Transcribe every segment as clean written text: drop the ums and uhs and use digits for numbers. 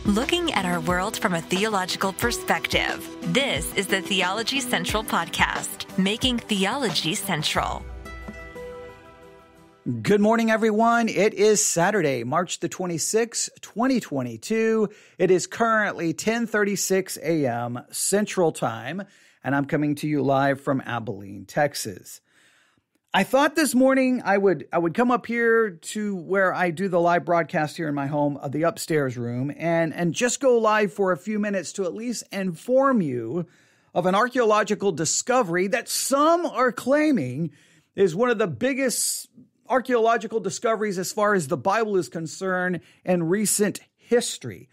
Looking at our world from a theological perspective. This is the Theology Central Podcast, making theology central. Good morning, everyone. It is Saturday, March the 26th, 2022. It is currently 10:36 a.m. Central Time, and I'm coming to you live from Abilene, Texas. I thought this morning I would come up here to where I do the live broadcast here in my home, the upstairs room, and just go live for a few minutes to at least inform you of an archaeological discovery that some are claiming is one of the biggest archaeological discoveries as far as the Bible is concerned in recent history.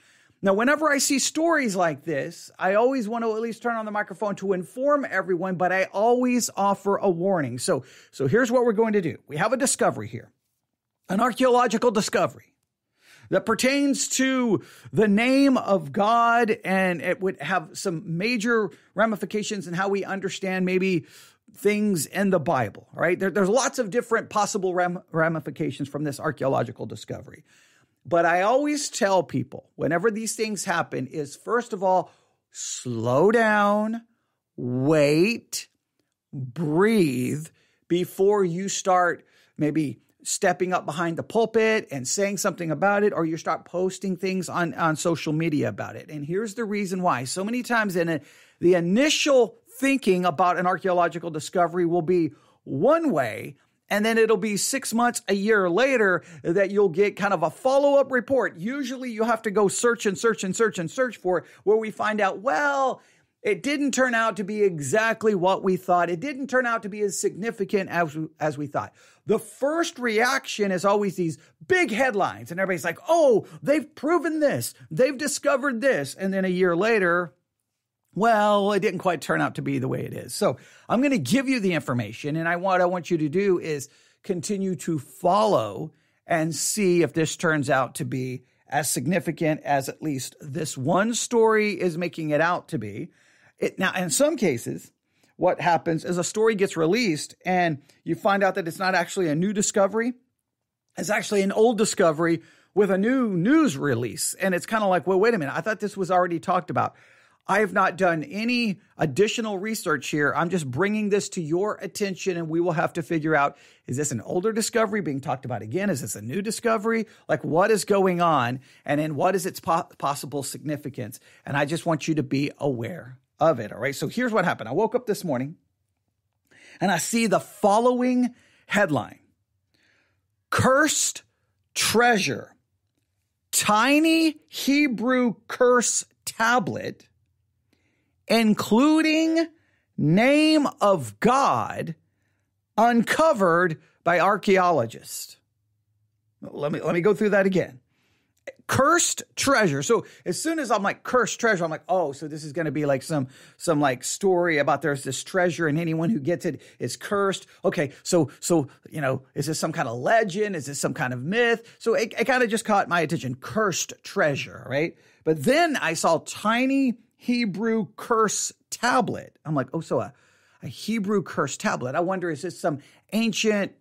Now, whenever I see stories like this, I always want to at least turn on the microphone to inform everyone, but I always offer a warning. So here's what we're going to do. We have a discovery here, an archaeological discovery that pertains to the name of God, and it would have some major ramifications in how we understand maybe things in the Bible, right? There's lots of different possible ramifications from this archaeological discovery. But I always tell people whenever these things happen is, first of all, slow down, wait, breathe before you start maybe stepping up behind the pulpit and saying something about it, or you start posting things on social media about it. And here's the reason why. So many times the initial thinking about an archaeological discovery will be one way, and then it'll be 6 months, a year later that you'll get kind of a follow-up report. Usually you have to go search for it, where we find out, well, it didn't turn out to be exactly what we thought. It didn't turn out to be as significant as we thought. The first reaction is always these big headlines, and everybody's like, oh, they've proven this. They've discovered this. And then a year later, well, it didn't quite turn out to be the way it is. So I'm going to give you the information, and what I want you to do is continue to follow and see if this turns out to be as significant as at least this one story is making it out to be. Now, in some cases, what happens is a story gets released and you find out that it's not actually a new discovery. It's actually an old discovery with a new news release. And it's kind of like, well, wait a minute. I thought this was already talked about. I have not done any additional research here. I'm just bringing this to your attention, and we will have to figure out, is this an older discovery being talked about again? Is this a new discovery? Like, what is going on? And then what is its possible significance? And I just want you to be aware of it, all right? So here's what happened. I woke up this morning, and I see the following headline: Cursed Treasure, Tiny Hebrew Curse Tablet, including name of God, uncovered by archaeologists. Let me go through that again. Cursed treasure. So as soon as I'm like cursed treasure, I'm like, oh, so this is going to be like some like story about there's this treasure and anyone who gets it is cursed. Okay, so is this some kind of legend? Is this some kind of myth? So it kind of just caught my attention. Cursed treasure, right? But then I saw tiny Hebrew curse tablet. I'm like, oh, so a Hebrew curse tablet. I wonder, is this some ancient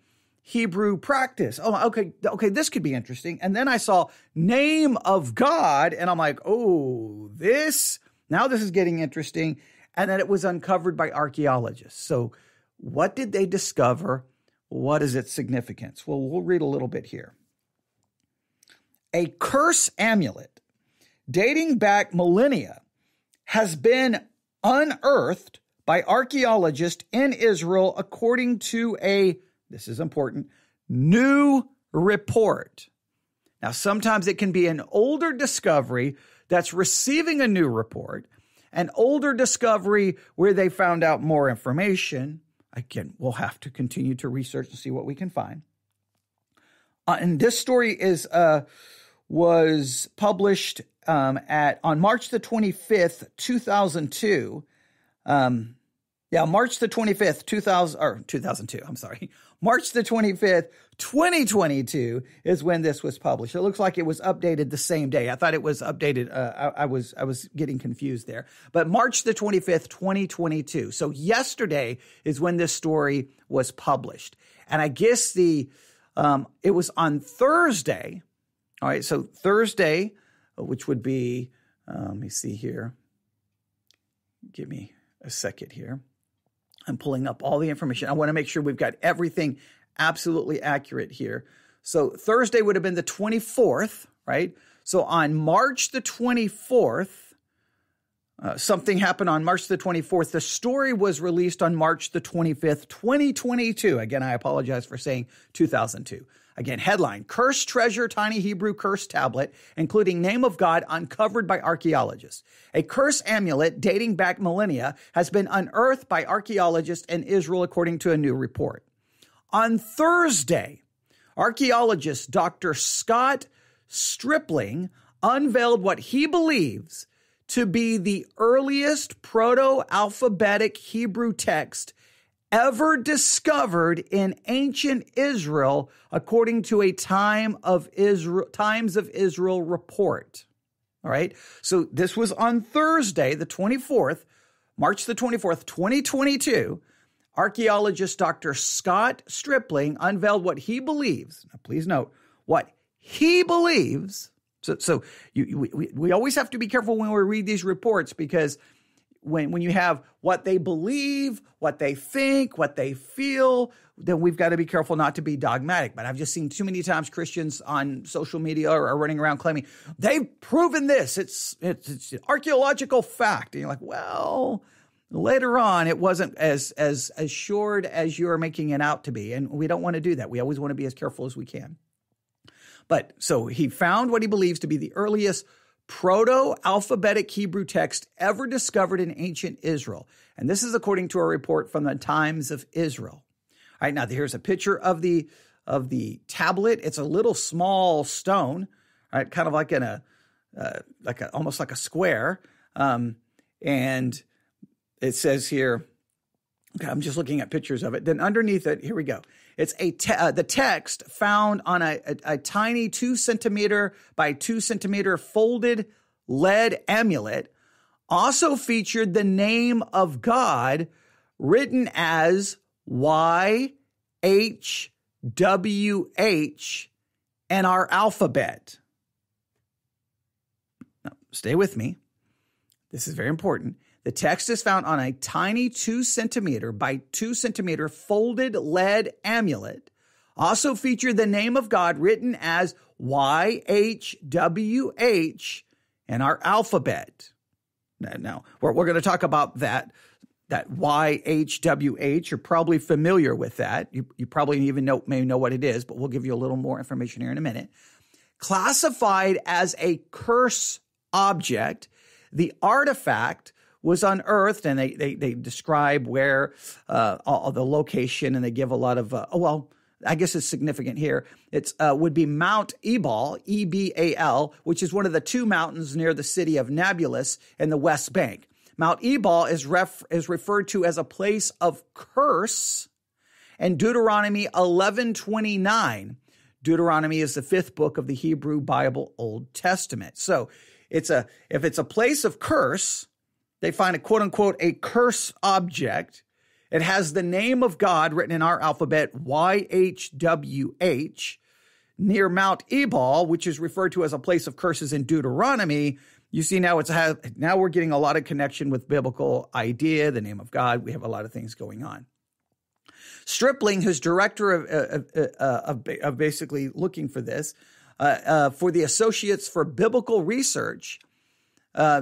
Hebrew practice? Oh, okay, this could be interesting. And then I saw name of God, and I'm like, oh, this is getting interesting. And then it was uncovered by archaeologists. So what did they discover? What is its significance? Well, we'll read a little bit here. A curse amulet dating back millennia has been unearthed by archaeologists in Israel according to this is important, new report. Now, sometimes it can be an older discovery that's receiving a new report, an older discovery where they found out more information. Again, we'll have to continue to research and see what we can find. And this story was published on March the 25th, 2002. March the 25th, 2002. I'm sorry. March the 25th, 2022 is when this was published. It looks like it was updated the same day. I thought it was updated. I was getting confused there. But March the 25th, 2022. So yesterday is when this story was published. And I guess it was on Thursday. All right. So Thursday, which would be, let me see here. Give me a second here. I'm pulling up all the information. I want to make sure we've got everything absolutely accurate here. So Thursday would have been the 24th, right? So on March the 24th, something happened on March the 24th. The story was released on March the 25th, 2022. Again, I apologize for saying 2002. Again, headline, Cursed Treasure, Tiny Hebrew Curse Tablet, including Name of God, uncovered by archaeologists. A curse amulet dating back millennia has been unearthed by archaeologists in Israel, according to a new report. On Thursday, archaeologist Dr. Scott Stripling unveiled what he believes to be the earliest proto-alphabetic Hebrew text ever discovered in ancient Israel, according to a Times of Israel report. All right. So this was on Thursday, the 24th, March the 24th, 2022. Archaeologist Dr. Scott Stripling unveiled what he believes. Now, please note what he believes. So we always have to be careful when we read these reports, because when you have what they believe, what they think, what they feel, then we've got to be careful not to be dogmatic. But I've just seen too many times Christians on social media are running around claiming they've proven this. It's archaeological fact. And you're like, well, later on, it wasn't as assured as you're making it out to be. And we don't want to do that. We always want to be as careful as we can. But so he found what he believes to be the earliest proto-alphabetic Hebrew text ever discovered in ancient Israel. And this is according to a report from the Times of Israel. All right, now here's a picture of the tablet. It's a little small stone, right, kind of like almost like a square. And it says here, okay, I'm just looking at pictures of it. Then underneath it, here we go. It's the text found on a tiny 2 centimeter by 2 centimeter folded lead amulet also featured the name of God written as YHWH in our alphabet. Now, stay with me. This is very important. The text is found on a tiny 2 centimeter by 2 centimeter folded lead amulet. Also featured the name of God written as YHWH in our alphabet. Now we're going to talk about that YHWH. You're probably familiar with that. You probably even may know what it is, but we'll give you a little more information here in a minute. Classified as a curse object, the artifact was unearthed, and they describe where all the location, and they give a lot of I guess it's significant here. It's would be Mount Ebal, Ebal, which is one of the 2 mountains near the city of Nablus in the West Bank. Mount Ebal is referred to as a place of curse in Deuteronomy 11:29. Deuteronomy is the 5th book of the Hebrew Bible Old Testament. So if it's a place of curse, they find a quote unquote a curse object. It has the name of God written in our alphabet, YHWH, near Mount Ebal, which is referred to as a place of curses in Deuteronomy. You see now now we're getting a lot of connection with biblical idea, the name of God. We have a lot of things going on. Stripling, who's director of basically looking for this, for the Associates for Biblical Research.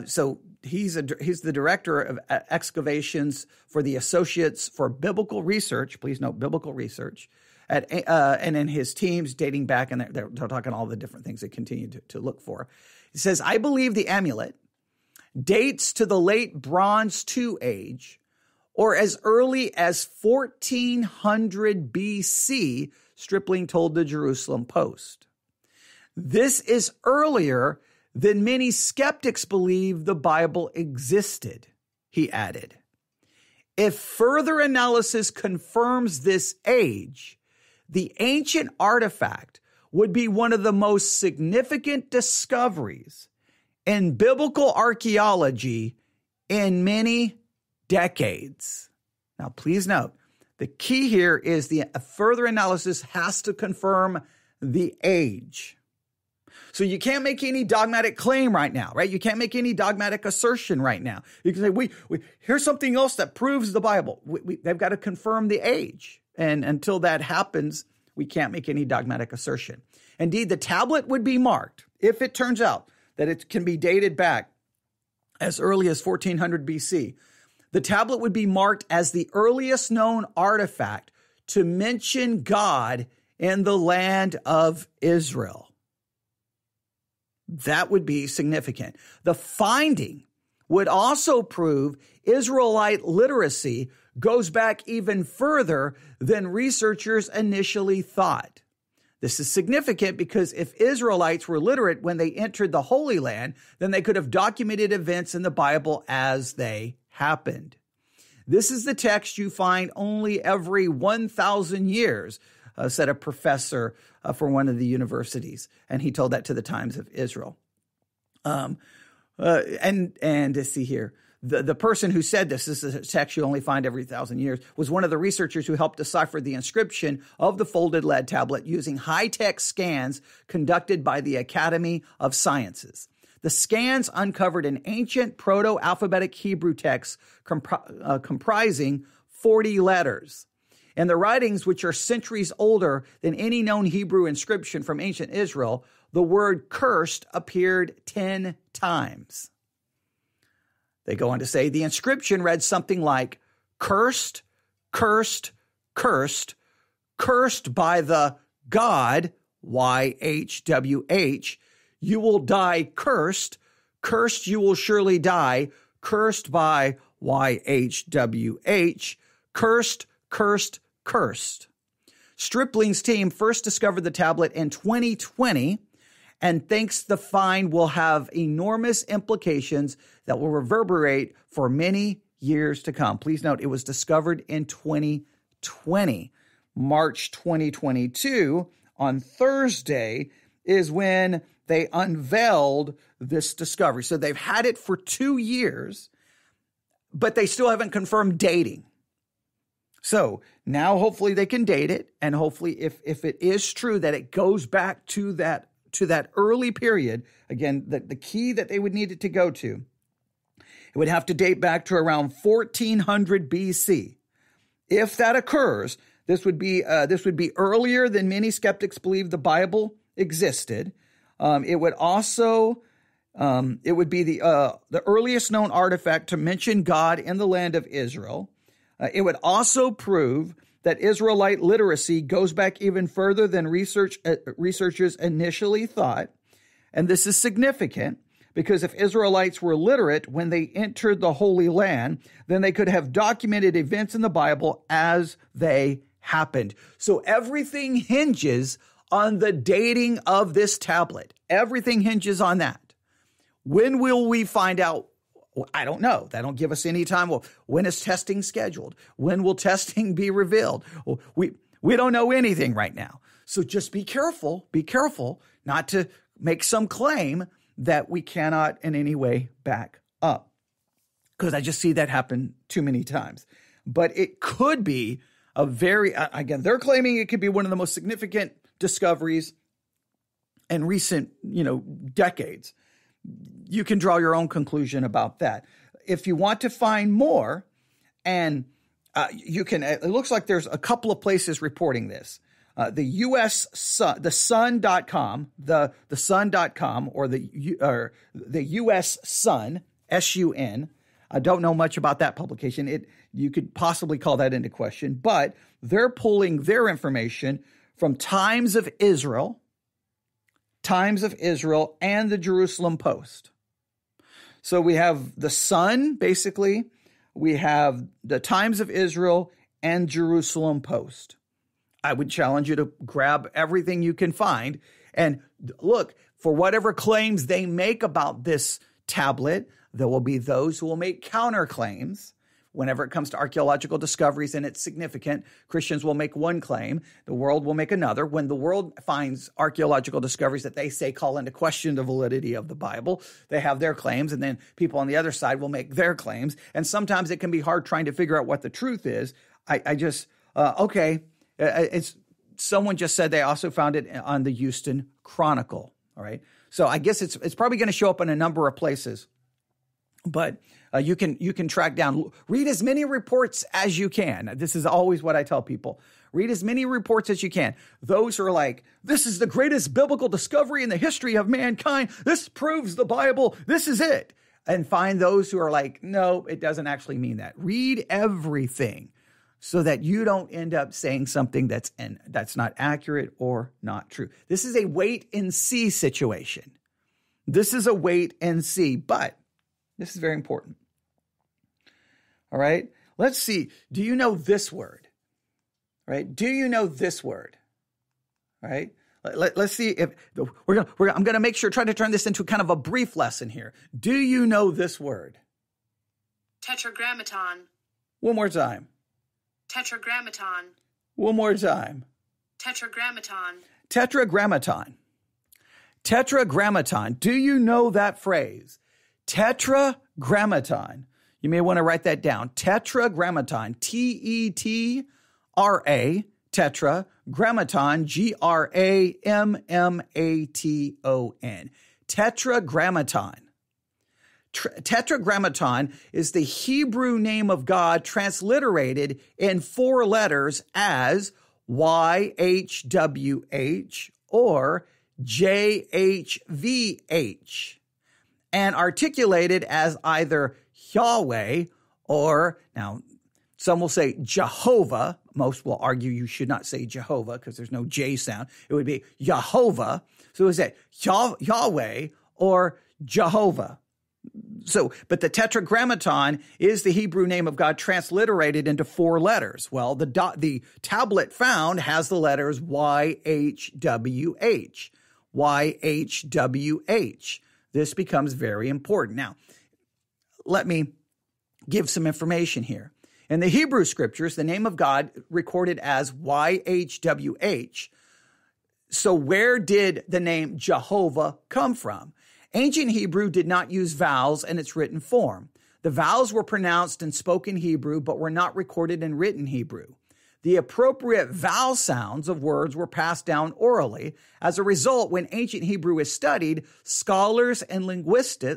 So he's the director of excavations for the Associates for Biblical Research. Please note biblical research, and in his teams dating back, and they're talking all the different things they continue to look for. He says, I believe the amulet dates to the late Bronze II age, or as early as 1400 BC, Stripling told the Jerusalem Post. This is earlier than many skeptics believe the Bible existed, he added. If further analysis confirms this age, the ancient artifact would be one of the most significant discoveries in biblical archaeology in many decades. Now, please note, the key here is the further analysis has to confirm the age. So you can't make any dogmatic claim right now, right? You can't make any dogmatic assertion right now. You can say, here's something else that proves the Bible. They've got to confirm the age. And until that happens, we can't make any dogmatic assertion. Indeed, the tablet would be marked, if it turns out that it can be dated back as early as 1400 BC. The tablet would be marked as the earliest known artifact to mention God in the land of Israel. That would be significant. The finding would also prove Israelite literacy goes back even further than researchers initially thought. This is significant because if Israelites were literate when they entered the Holy Land, then they could have documented events in the Bible as they happened. This is the text you find only every 1,000 years, said a professor for one of the universities, and he told that to the Times of Israel. And to see here, the person who said this is a text you only find every 1,000 years, was one of the researchers who helped decipher the inscription of the folded lead tablet using high-tech scans conducted by the Academy of Sciences. The scans uncovered an ancient proto-alphabetic Hebrew text comprising 40 letters. In the writings, which are centuries older than any known Hebrew inscription from ancient Israel, the word cursed appeared 10 times. They go on to say the inscription read something like, cursed, cursed, cursed, cursed by the God, YHWH, you will die cursed, cursed you will surely die, cursed by YHWH, cursed, cursed, cursed. Stripling's team first discovered the tablet in 2020 and thinks the find will have enormous implications that will reverberate for many years to come. Please note, it was discovered in 2020. March 2022, on Thursday, is when they unveiled this discovery. So they've had it for 2 years, but they still haven't confirmed dating. So now hopefully they can date it, and hopefully if it is true that it goes back to that early period, again, the key that they would need it to go to, it would have to date back to around 1400 BC. If that occurs, this would be earlier than many skeptics believe the Bible existed. It would also it would be the earliest known artifact to mention God in the land of Israel. It would also prove that Israelite literacy goes back even further than researchers initially thought. And this is significant because if Israelites were literate when they entered the Holy Land, then they could have documented events in the Bible as they happened. So everything hinges on the dating of this tablet. Everything hinges on that. When will we find out? Well, I don't know. They don't give us any time. Well, when is testing scheduled? When will testing be revealed? Well, we don't know anything right now. So just be careful not to make some claim that we cannot in any way back up. Because I just see that happen too many times. But it could be a very, again, they're claiming it could be one of the most significant discoveries in recent, decades. You can draw your own conclusion about that. If you want to find more, and you can, it looks like there's a couple of places reporting this. The U.S. Sun, the Sun.com, the Sun.com, or the U.S. Sun, S-U-N. I don't know much about that publication. You could possibly call that into question, but they're pulling their information from Times of Israel, and the Jerusalem Post. So we have the Sun, basically. We have the Times of Israel and Jerusalem Post. I would challenge you to grab everything you can find and look for whatever claims they make about this tablet. There will be those who will make counterclaims. Whenever it comes to archaeological discoveries and it's significant, Christians will make one claim, the world will make another. When the world finds archaeological discoveries that they say call into question the validity of the Bible, they have their claims, and then people on the other side will make their claims. And sometimes it can be hard trying to figure out what the truth is. It's someone just said they also found it on the Houston Chronicle. All right. So I guess it's probably going to show up in a number of places. But you can track down, read as many reports as you can. This is always what I tell people. Read as many reports as you can. Those who are like, this is the greatest biblical discovery in the history of mankind. This proves the Bible. This is it. And find those who are like, no, it doesn't actually mean that. Read everything so that you don't end up saying something that's not accurate or not true. This is a wait and see situation. This is a wait and see, but this is very important. All right. Let's see. Do you know this word? Right? Do you know this word? Right? Let's see if I'm going to make sure, try to turn this into kind of a brief lesson here. Do you know this word? Tetragrammaton. One more time. Tetragrammaton. One more time. Tetragrammaton. Tetragrammaton. Tetragrammaton. Do you know that phrase? Tetragrammaton. You may want to write that down. Tetragrammaton. Tetra. Tetragrammaton. Grammation. Tetragrammaton. Tetragrammaton is the Hebrew name of God transliterated in 4 letters as YHWH or JHVH and articulated as either Yahweh or, now some will say Jehovah. Most will argue you should not say Jehovah because there's no J sound. It would be Yehovah. So is that Yahweh or Jehovah? So, but the Tetragrammaton is the Hebrew name of God transliterated into 4 letters. Well, the tablet found has the letters YHWH. YHWH. This becomes very important. Now, let me give some information here. In the Hebrew scriptures, the name of God recorded as YHWH. So where did the name Jehovah come from? Ancient Hebrew did not use vowels in its written form. The vowels were pronounced in spoken Hebrew, but were not recorded in written Hebrew. The appropriate vowel sounds of words were passed down orally. As a result, when ancient Hebrew is studied, scholars and linguists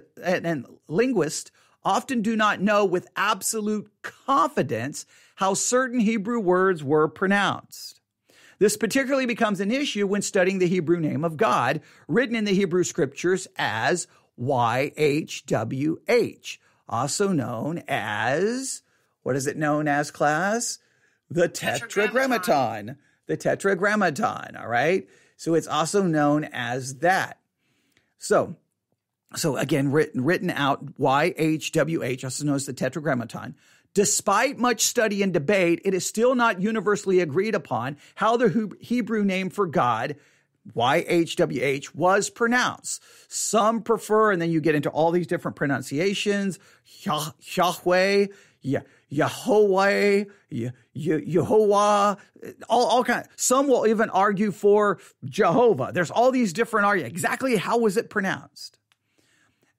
often do not know with absolute confidence how certain Hebrew words were pronounced. This particularly becomes an issue when studying the Hebrew name of God, written in the Hebrew scriptures as YHWH, also known as, what is it known as, class? The Tetragrammaton. The Tetragrammaton, all right? So it's also known as that. So again, written out YHWH, also known as the Tetragrammaton. Despite much study and debate, it is still not universally agreed upon how the Hebrew name for God, YHWH, was pronounced. Some prefer, and then you get into all these different pronunciations, Yahweh, Yahweh, Yehovah, all kinds. Some will even argue for Jehovah. There's all these different arguments. Exactly how was it pronounced?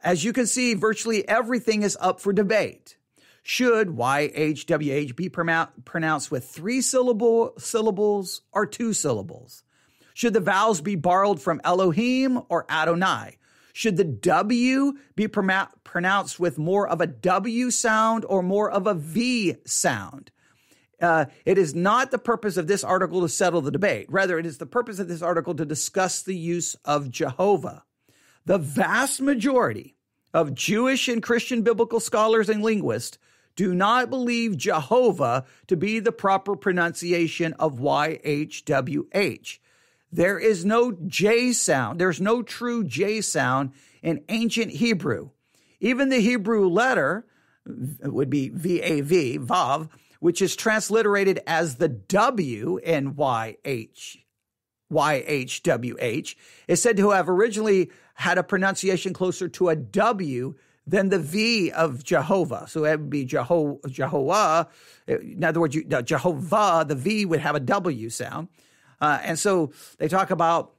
As you can see, virtually everything is up for debate. Should YHWH be pronounced with 3 syllables or 2 syllables? Should the vowels be borrowed from Elohim or Adonai? Should the W be pronounced with more of a W sound or more of a V sound? It is not the purpose of this article to settle the debate. Rather, it is the purpose of this article to discuss the use of Jehovah. The vast majority of Jewish and Christian biblical scholars and linguists do not believe Jehovah to be the proper pronunciation of YHWH. There is no J sound. There's no true J sound in ancient Hebrew. Even the Hebrew letter would be VAV, Vav, which is transliterated as the W in YHWH, is said to have originally had a pronunciation closer to a W than the V of Jehovah. So it would be Jehovah. In other words, Jehovah, the V would have a W sound. And so they talk about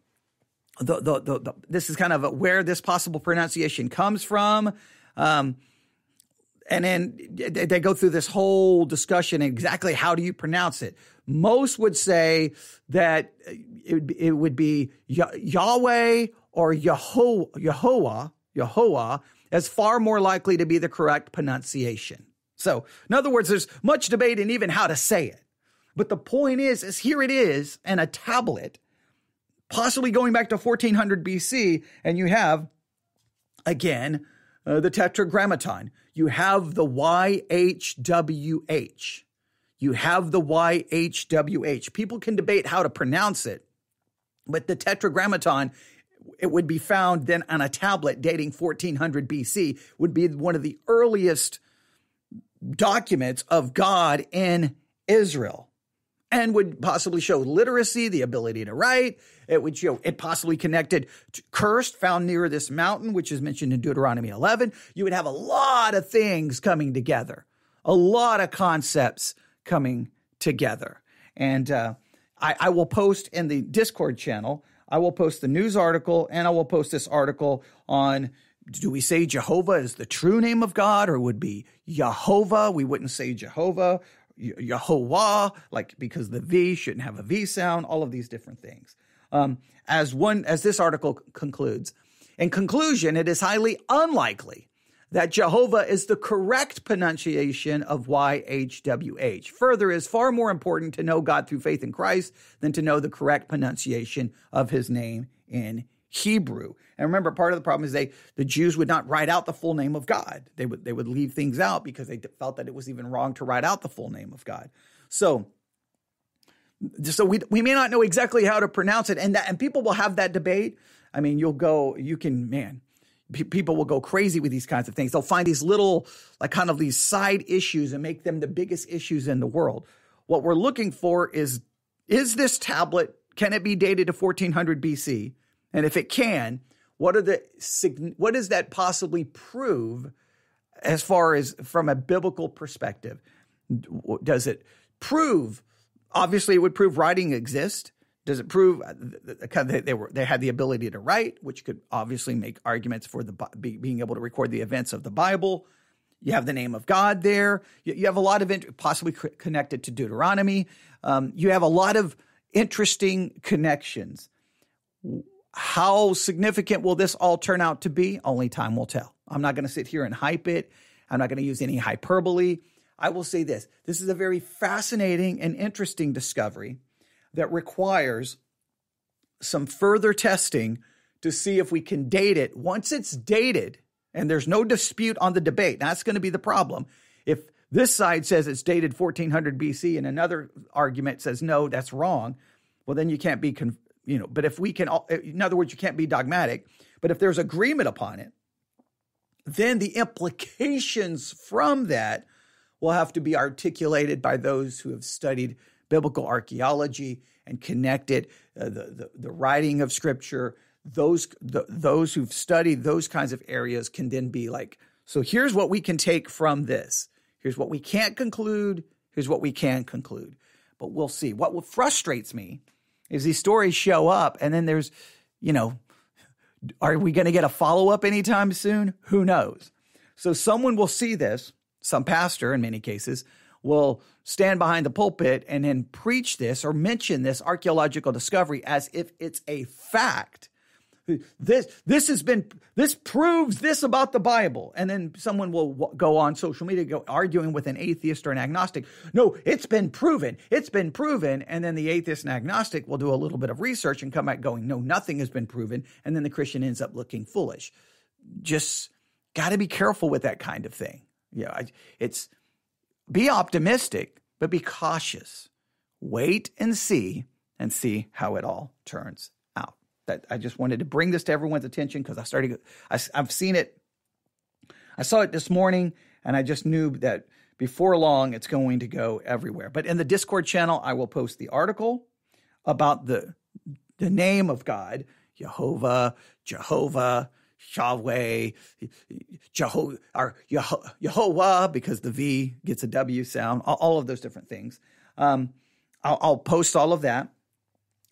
this is kind of where this possible pronunciation comes from. And then they go through this whole discussion exactly how do you pronounce it. Most would say that it would be Yahweh or Yehovah as far more likely to be the correct pronunciation. So, in other words, there's much debate in even how to say it. But the point is here it is in a tablet, possibly going back to 1400 BC, and you have, again, the Tetragrammaton. You have the YHWH. You have the YHWH. People can debate how to pronounce it, but the Tetragrammaton, it would be found then on a tablet dating 1400 BC, would be one of the earliest documents of God in Israel, and would possibly show literacy, the ability to write. It would show it possibly connected to cursed, found near this mountain, which is mentioned in Deuteronomy 11. You would have a lot of things coming together, a lot of concepts coming together. And I will post in the Discord channel, I will post the news article, and I will post this article on, do we say Jehovah is the true name of God, or would be Yehovah? We wouldn't say Jehovah, Yehovah, like, because the V shouldn't have a V sound, all of these different things. As this article concludes, in conclusion, it is highly unlikely that Jehovah is the correct pronunciation of YHWH. Further, it is far more important to know God through faith in Christ than to know the correct pronunciation of his name in Hebrew. And remember, part of the problem is the Jews would not write out the full name of God. They would leave things out because they felt that it was even wrong to write out the full name of God. So we may not know exactly how to pronounce it, and people will have that debate. I mean, people will go crazy with these kinds of things. They'll find these little, like, kind of these side issues and make them the biggest issues in the world. What we're looking for is this tablet, can it be dated to 1400 BC? And if it can, what does that possibly prove as far as from a biblical perspective? Does it prove, obviously it would prove writing exists. Does it prove they had the ability to write, which could obviously make arguments for being able to record the events of the Bible? You have the name of God there. You have a lot of possibly connected to Deuteronomy. You have a lot of interesting connections. How significant will this all turn out to be? Only time will tell. I'm not going to sit here and hype it. I'm not going to use any hyperbole. I will say this. This is a very fascinating and interesting discovery that requires some further testing to see if we can date it. Once it's dated, and there's no dispute on the debate, that's going to be the problem. If this side says it's dated 1400 BC and another argument says, no, that's wrong, well, then you can't be, but if we can, in other words, you can't be dogmatic. But if there's agreement upon it, then the implications from that will have to be articulated by those who have studied biblical archaeology and connected the writing of Scripture. Those who've studied those kinds of areas can then be like, so here's what we can take from this. Here's what we can't conclude. Here's what we can conclude. But we'll see. What frustrates me is these stories show up and then there's, are we going to get a follow-up anytime soon? Who knows? So someone will see this, some pastor in many cases, will stand behind the pulpit and then preach this or mention this archaeological discovery as if it's a fact. This proves this about the Bible. And then someone will go on social media, arguing with an atheist or an agnostic. No, it's been proven. It's been proven. And then the atheist and agnostic will do a little bit of research and come back going, no, nothing has been proven. And then the Christian ends up looking foolish. Just got to be careful with that kind of thing. It's be optimistic, but be cautious. Wait and see how it all turns out. That I just wanted to bring this to everyone's attention because I've seen it. I saw it this morning and I just knew that before long it's going to go everywhere. But in the Discord channel, I will post the article about the name of God, Yehovah, Yahweh, Yehovah, because the V gets a W sound, all of those different things. I'll post all of that.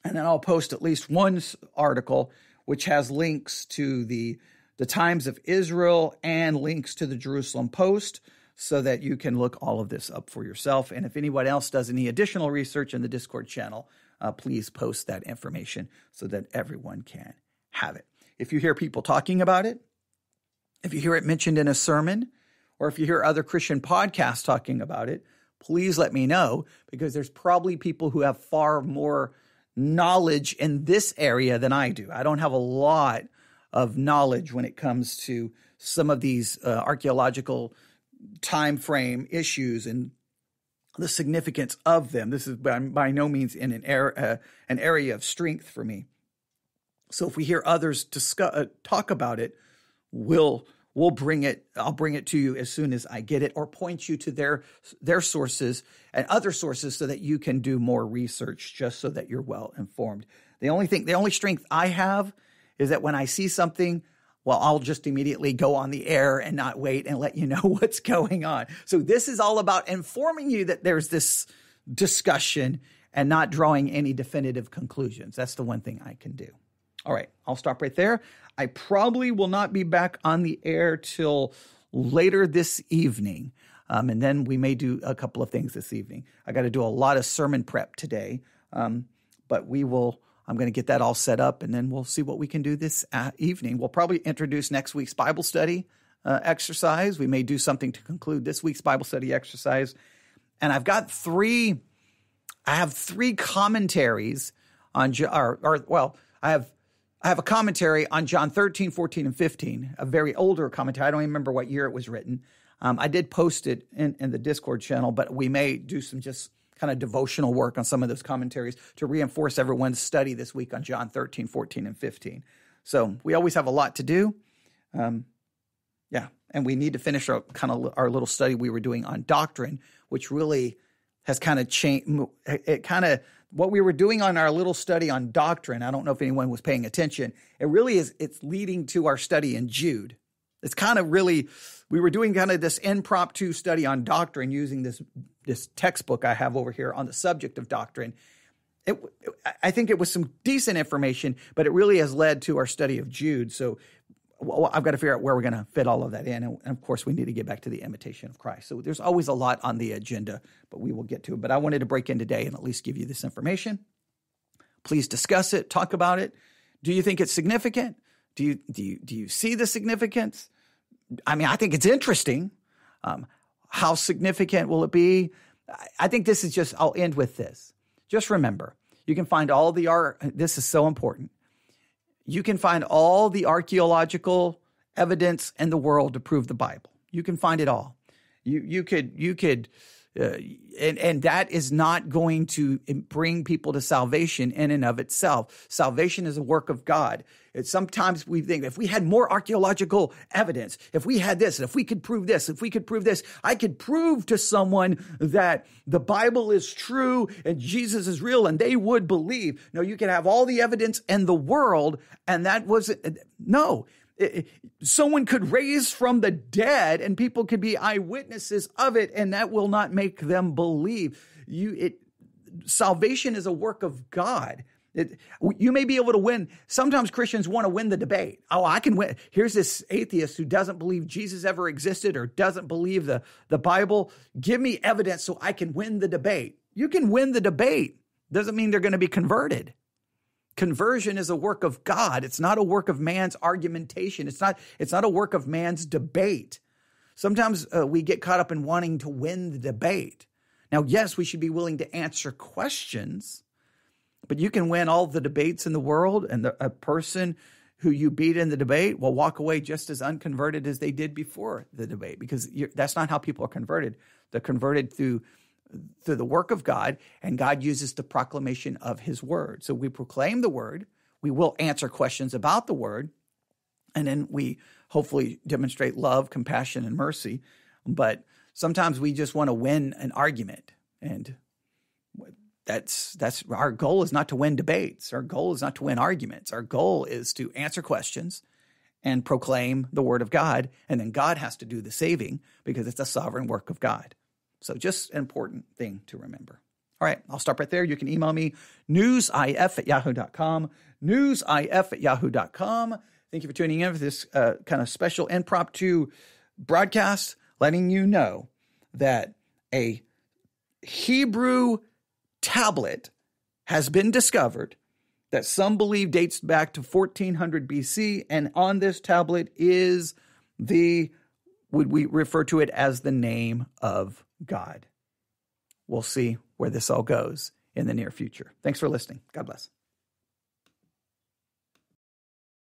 And then I'll post at least one article which has links to the Times of Israel and links to the Jerusalem Post so that you can look all of this up for yourself. And if anyone else does any additional research in the Discord channel, please post that information so that everyone can have it. If you hear people talking about it, if you hear it mentioned in a sermon, or if you hear other Christian podcasts talking about it, please let me know, because there's probably people who have far more knowledge in this area than I do. I don't have a lot of knowledge when it comes to some of these archaeological time frame issues and the significance of them. This is by no means in an area of strength for me. So if we hear others talk about it, we'll bring it. I'll bring it to you as soon as I get it, or point you to their sources and other sources so that you can do more research, just so that you're well informed. The only strength I have is that when I see something, well, I'll just immediately go on the air and not wait and let you know what's going on. So this is all about informing you that there's this discussion and not drawing any definitive conclusions. That's the one thing I can do. All right, I'll stop right there. I probably will not be back on the air till later this evening. And then we may do a couple of things this evening. I got to do a lot of sermon prep today, but I'm going to get that all set up, and then we'll see what we can do this evening. We'll probably introduce next week's Bible study exercise. We may do something to conclude this week's Bible study exercise. And I've got three commentaries on, I have a commentary on John 13, 14, and 15, a very older commentary. I don't even remember what year it was written. I did post it in the Discord channel, but we may do some just kind of devotional work on some of those commentaries to reinforce everyone's study this week on John 13, 14, and 15. So we always have a lot to do. And we need to finish our little study we were doing on doctrine, which really has kind of changed. What we were doing on our little study on doctrine, I don't know if anyone was paying attention. It's leading to our study in Jude. It's kind of really, we were doing kind of this impromptu study on doctrine using this textbook I have over here on the subject of doctrine. I think it was some decent information, but it really has led to our study of Jude. So I've got to figure out where we're going to fit all of that in. And of course, we need to get back to the imitation of Christ. So there's always a lot on the agenda, but we will get to it. But I wanted to break in today and at least give you this information. Please discuss it, talk about it. Do you think it's significant? Do you see the significance? I mean, I think it's interesting. How significant will it be? I think this is just, I'll end with this. Just remember, you can find this is so important. You can find all the archaeological evidence in the world to prove the Bible. You can find it all. You could, and that is not going to bring people to salvation in and of itself. Salvation is a work of God. Sometimes we think if we had more archaeological evidence, if we had this, if we could prove this, I could prove to someone that the Bible is true and Jesus is real and they would believe. No, you can have all the evidence in the world, and that wasn't, no. Someone could raise from the dead and people could be eyewitnesses of it, and that will not make them believe. Salvation is a work of God. You may be able to win. Sometimes Christians want to win the debate. Oh, I can win. Here's this atheist who doesn't believe Jesus ever existed or doesn't believe the Bible. Give me evidence so I can win the debate. You can win the debate. Doesn't mean they're going to be converted. Conversion is a work of God. It's not a work of man's argumentation. It's not a work of man's debate. Sometimes we get caught up in wanting to win the debate. Now, yes, we should be willing to answer questions, but you can win all the debates in the world, and a person who you beat in the debate will walk away just as unconverted as they did before the debate, because that's not how people are converted. They're converted through the work of God, and God uses the proclamation of his word. So we proclaim the word, we will answer questions about the word, and then we hopefully demonstrate love, compassion, and mercy. But sometimes we just want to win an argument, and that's our goal is not to win debates. Our goal is not to win arguments. Our goal is to answer questions and proclaim the word of God, and then God has to do the saving because it's a sovereign work of God. So just an important thing to remember. All right, I'll stop right there. You can email me, newsif@yahoo.com, newsif@yahoo.com. Thank you for tuning in for this kind of special impromptu broadcast, letting you know that a Hebrew tablet has been discovered that some believe dates back to 1400 BC. And on this tablet is would we refer to it as the name of God. We'll see where this all goes in the near future. Thanks for listening. God bless.